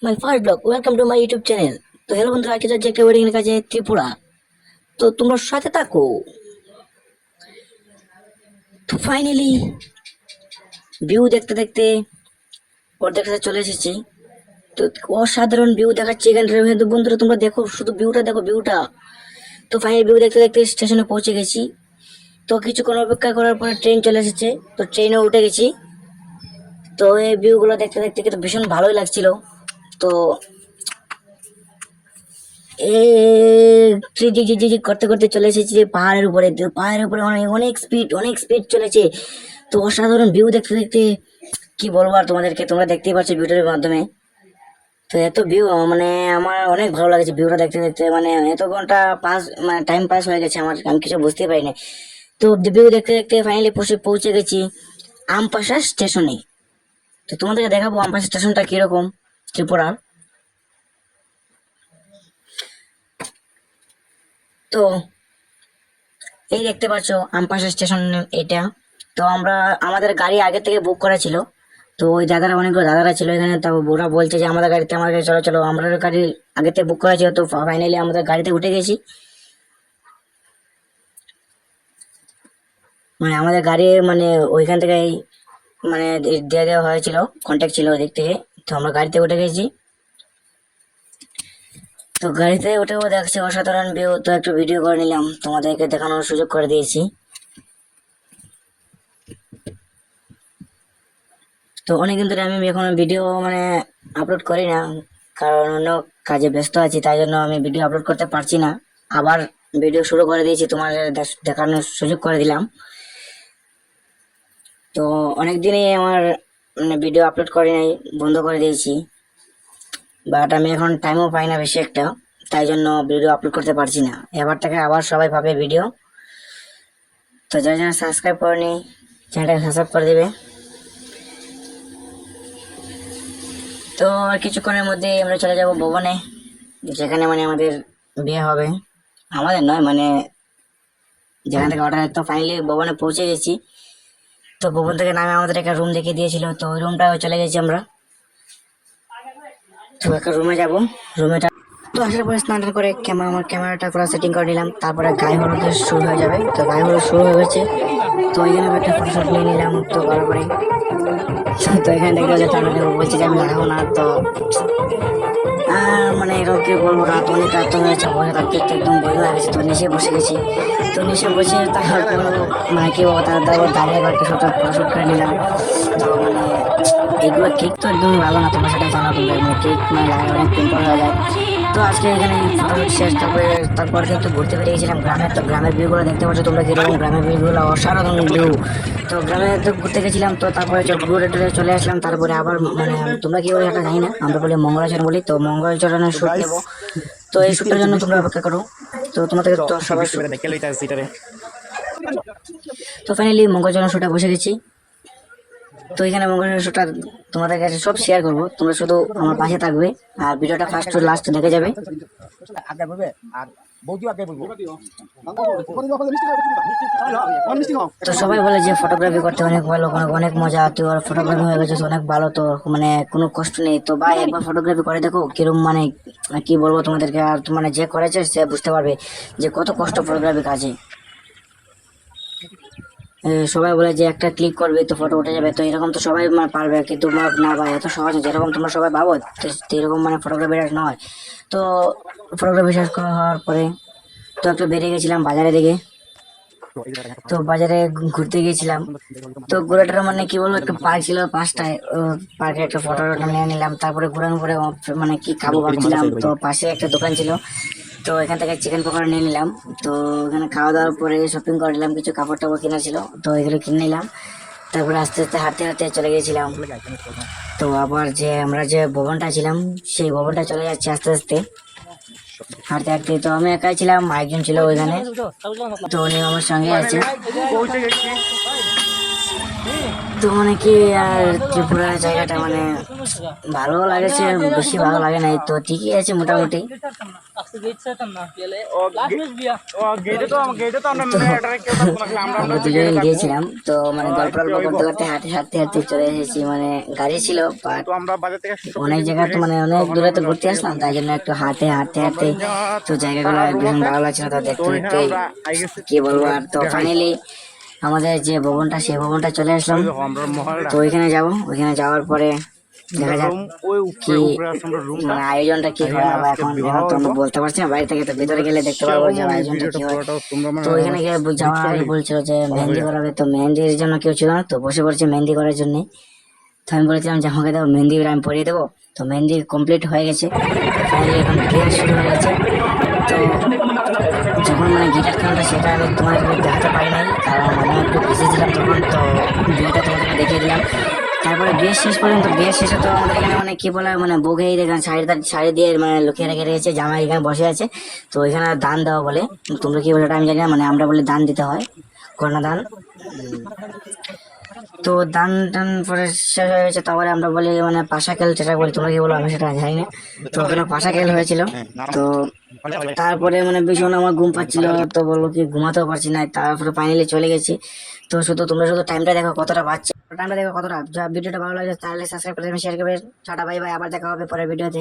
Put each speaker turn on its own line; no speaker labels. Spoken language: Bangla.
My first blog, welcome to my YouTube channel. তো হ্যালো বন্ধুরা, আজকে যাচ্ছি একটা ওয়েডিং এর কাছে ত্রিপুরা। তো তোমরা সাথে থাকো। তো ফাইনালি ভিউ দেখতে দেখতে অর্ধেক কাছে চলে এসেছি। তো অসাধারণ ভিউ দেখাচ্ছি এখানটার। কিন্তু বন্ধুরা তোমরা দেখো, শুধু ভিউটা দেখো, ভিউটা। তো ফাইনালি ভিউ দেখতে দেখতে স্টেশনে পৌঁছে গেছি। তো কিছুক্ষণ অপেক্ষা করার পরে ট্রেন চলে এসেছে, তো ট্রেনে উঠে গেছি। তো এই ভিউগুলো দেখতে দেখতে কিন্তু ভীষণ ভালোই লাগছিল। তো এ জি করতে করতে চলে এসেছি পাহাড়ের উপরে। তো পাহাড়ের উপরে অনেক অনেক স্পিড চলেছে। তো অসাধারণ ভিউ দেখতে দেখতে কি বলবো আর তোমাদেরকে, তোমরা দেখতেই পাচ্ছ ভিডিওর মাধ্যমে। তো এত ভিউ মানে আমার অনেক ভালো লাগছে ভিউটা দেখতে দেখতে, মানে এত ঘন্টা পাস মানে টাইম পাস হয়ে গেছে আমার, আমি কিছু বুঝতেই পারিনি। তো ভিউ দেখতে দেখতে ফাইনালি পৌঁছে গেছি আমপাশা স্টেশনে। তো তোমাদেরকে দেখাবো আমপাশা স্টেশনটা কিরকম ত্রিপুরার। তো এই দেখতে পাচ্ছ আমপাশা স্টেশন এটা। তো আমাদের গাড়ি আগে থেকে বুক করা ছিল। তো ওই দাদারা, অনেকগুলো দাদারা ছিল এখানে। তো ওরা বলছে যে আমাদের গাড়ি চলো চলো, আমরা গাড়ি আগে থেকে বুক করা ছিল। তো ফাইনালি আমাদের গাড়িতে উঠে গেছি। মানে আমাদের গাড়ি মানে ওইখান থেকে মানে দিয়ে দেওয়া হয়েছিল, কন্ট্যাক্ট ছিল ওদিক থেকে। তো আমরা গাড়িতে উঠে গেছি। তো গাড়িতে উঠেও দেখছি অসাধারণ ভিউ। তো একটু ভিডিও করে নিলাম, তোমাদেরকে দেখানোর সুযোগ করে দিয়েছি। তো অনেকদিন ধরে আমি এখন ভিডিও মানে আপলোড করি না, কারণ অন্য কাজে ব্যস্ত আছি, তাই জন্য আমি ভিডিও আপলোড করতে পারছি না। আবার ভিডিও শুরু করে দিয়েছি, তোমাদের দেখানোর সুযোগ করে দিলাম। তো অনেকদিনই আমার মানে ভিডিও আপলোড করি নাই, বন্ধ করে দিয়েছি। বাট আমি এখন টাইমও পাই না বেশি একটা, তাই জন্য ভিডিও আপলোড করতে পারছি না। এবার থেকে আবার সবাই পাবে ভিডিও। তো যারা যারা সাবস্ক্রাইব করেনি, চ্যানেলটাকে সাবস্ক্রাইব করে দেবে। তো আর কিছুক্ষণের মধ্যে আমরা চলে যাব ভবনে, যেখানে মানে আমাদের বিয়ে হবে। আমাদের নয়, মানে যেখান থেকে অর্ডার। তো ফাইনালি ভবনে পৌঁছে গেছি। তো ভবন থেকে নামে আমাদের একটা রুম দেখিয়ে দিয়েছিল, তো ওই রুমটাও চলে গেছি আমরা। তো একটা রুমে যাব, রুমেটা। তো আসার পরে স্নান করে আমার ক্যামেরাটা পুরো সেটিং করে নিলাম। তারপরে গায়ে হলুদ শুরু হয়ে যাবে। তো গায়ে হলুদ শুরু হয়ে গেছে। তো ওইখানে একটা ফটোশট নিয়ে নিলাম, তো ভালো করে। তো এখানে দেখতে যে তারা বলছে যে আমি লাগাবো না। তো আর মানে এরকম কি বলবো, রাত হয়েছে, বসে থাকতে থাকতে একদম বই হয়ে গেছে। তো নিচে বসে গেছি। তো নিচে বসে তারপর মানে কি বলবো, তারপর দাঁড়িয়ে আবার কিছু ফটোশুট করে নিলাম। তো মানে এগুলো কেক তো একদম ভালো না, তোমরা সেটা জানো। তোমরা কেক মানে লাগালে অনেক পিম্পল হয়ে যায়। তো আজকে এখানে ফটোশুট শেষ। তারপর কিন্তু ঘুরতে বেরিয়ে গেছিলাম গ্রামে। তো গ্রামের ভিউগুলো দেখতে পাচ্ছ তোমরা কিরকম, গ্রামের ভিউগুলো অসাধারণ ভিউ। তো গ্রামে তো ঘুরতে গেছিলাম। তো তারপরে ঘুরে টুরে চলে আসলাম। তারপরে আবার মানে তোমরা কি বলে এটা জানি না, আমরা বলি মঙ্গলাচরণ বলি। তো মঙ্গলাচরণের শুট নেবো। তো এই শুটটার জন্য তোমরা অপেক্ষা করো। তো তোমাদের তো সবার তো ফাইনালি মঙ্গলাচরণ শুটে বসে গেছি। তো এখানে মঙ্গলাচরণ শুটটা তোমাদের কাছে সব শেয়ার করবো, তোমরা শুধু আমার পাশে থাকবে আর ভিডিওটা ফার্স্ট টু লাস্ট দেখে যাবে। তো সবাই বলে যে ফটোগ্রাফি করতে অনেক ভালো, অনেক মজা। তো আর ফটোগ্রাফি হয়ে গেছে অনেক ভালো, তো মানে কোনো কষ্ট নেই। তো ভাই একবার ফটোগ্রাফি করে দেখো কিরম, মানে কি বলবো তোমাদেরকে। আর মানে যে করেছে সে বুঝতে পারবে যে কত কষ্ট ফটোগ্রাফি কাজে। সবাই বলে যে একটা ক্লিক করবে তো ফটো উঠে যাবে। তো এরকম তো সবাই মানে পারবে, কিন্তু না ভাই, এত সহজ না যেরকম তোমরা সবাই ভাবো। তো এরকম মানে ফটোগ্রাফি নয়। তো ফটোগ্রাফি শেষ হওয়ার পরে তো একটু বেরিয়ে গেছিলাম বাজারে দিকে। তো বাজারে ঘুরতে গিয়েছিলাম। তো ঘোরাটার মানে কি বলবো, একটা পার্ক ছিল পাঁচটায়, পার্কে একটা ফটো নিয়ে নিলাম। তারপরে ঘোরানোর পরে মানে কি খাবো ভাবছিলাম। তো পাশে একটা দোকান ছিল, তো এখান থেকে চিকেন পকোড়া নিয়ে নিলাম। তো এখানে খাওয়া দাওয়ার পরে শপিং করে নিলাম, কিছু কাপড় টাপড় কেনা ছিল, তো এগুলো কিনে নিলাম। তারপরে আস্তে আস্তে হাঁটতে হাঁটতে চলে গেছিলাম। তো আবার যে আমরা যে ভবনটা ছিলাম সেই ভবনটা চলে যাচ্ছে আস্তে আস্তে হাঁটতে হাঁটতে। তো আমি একাই ছিলাম, একজন ছিল ওইখানে, তো উনি আমার সঙ্গে আছে। তো মানে কি আর ত্রিপুরা জায়গাটা মানে ভালো লাগেছে, বেশি ভালো লাগে নাই, তো ঠিকই আছে মোটামুটি। তো আমরা দুজন গিয়েছিলাম, তো মানে গল্প টল্প করতে করতে হাঁটতে হাঁটতে হাঁটতে চলে এসেছি, মানে গাড়ি ছিল বাট অনেক জায়গা তো মানে অনেক দূরে তো ঘুরতে আসলাম, তাই জন্য একটু হাঁটতে হাঁটতে হাঁটতে তো জায়গাগুলো ভীষণ ভালো লাগছিল, তো দেখতে দেখতে কি বলবো। আর তো ফাইনালি আমাদের যে ভবনটা, সেই ভবনটা চলে আসলাম। তো ওইখানে যাব, ওইখানে যাওয়ার পরে দেখা যাক কি মানে আয়োজনটা কি হয়। আবার এখন এখন তো আমরা বলতে পারছি না, বাড়ি থেকে তো ভিতরে গেলে দেখতে পারবো যে আয়োজনটা কি হয়। তো ওইখানে গিয়ে যাওয়ার আগে বলছিল যে মেহেন্দি করাবে, তো মেহেন্দির জন্য কেউ ছিল না, তো বসে পড়ছে মেহেন্দি করার জন্য। তো আমি বলেছিলাম যে আমাকে দাও মেহেন্দি, আমি পরিয়ে দেবো। তো মেহেন্দি কমপ্লিট হয়ে গেছে, ফাইনালি এখন বিয়ে শুরু হয়ে গেছে। তো যখন মানে গিটার খেলাটা সেটা আমি তোমাদেরকে দেখাতে পারি নাই, কারণ আমি একটু বিজি ছিলাম তখন, তো বিয়েটা তোমাদেরকে দেখিয়ে দিলাম। তারপরে বিয়ের শেষ পর্যন্ত, বিয়ের শেষে তো আমাদের এখানে মানে কি বলে মানে বউকে দেখেন শাড়ি দিয়ে মানে লুকিয়ে রেখে রেখেছে, জামাই এখানে বসে আছে। তো এখানে দান দেওয়া বলে, তোমরা কি বলে ওটা আমি জানি না, মানে আমরা বলি দান দিতে হয়, কন্যাদান। তো দান টান পরে শেষ হয়ে গেছে, তারপরে আমরা বলি মানে পাশা খেল, যেটা বলি তোমরা কি বলো আমি সেটা জানি না। তো ওখানে পাশা খেল হয়েছিল। তো তারপরে মানে ভীষণ আমার ঘুম পাচ্ছিল, তো বললো কি ঘুমাতেও পারছি না, তারপরে ফাইনালি চলে গেছি। তো শুধু তোমরা শুধু টাইমটা দেখো কতটা বাজছে, টাইমটা দেখো কতটা। যা ভিডিওটা ভালো লাগে তাহলে সাবস্ক্রাইব করে শেয়ার করবে। টাটা বাই বাই, আবার দেখা হবে পরের ভিডিওতে।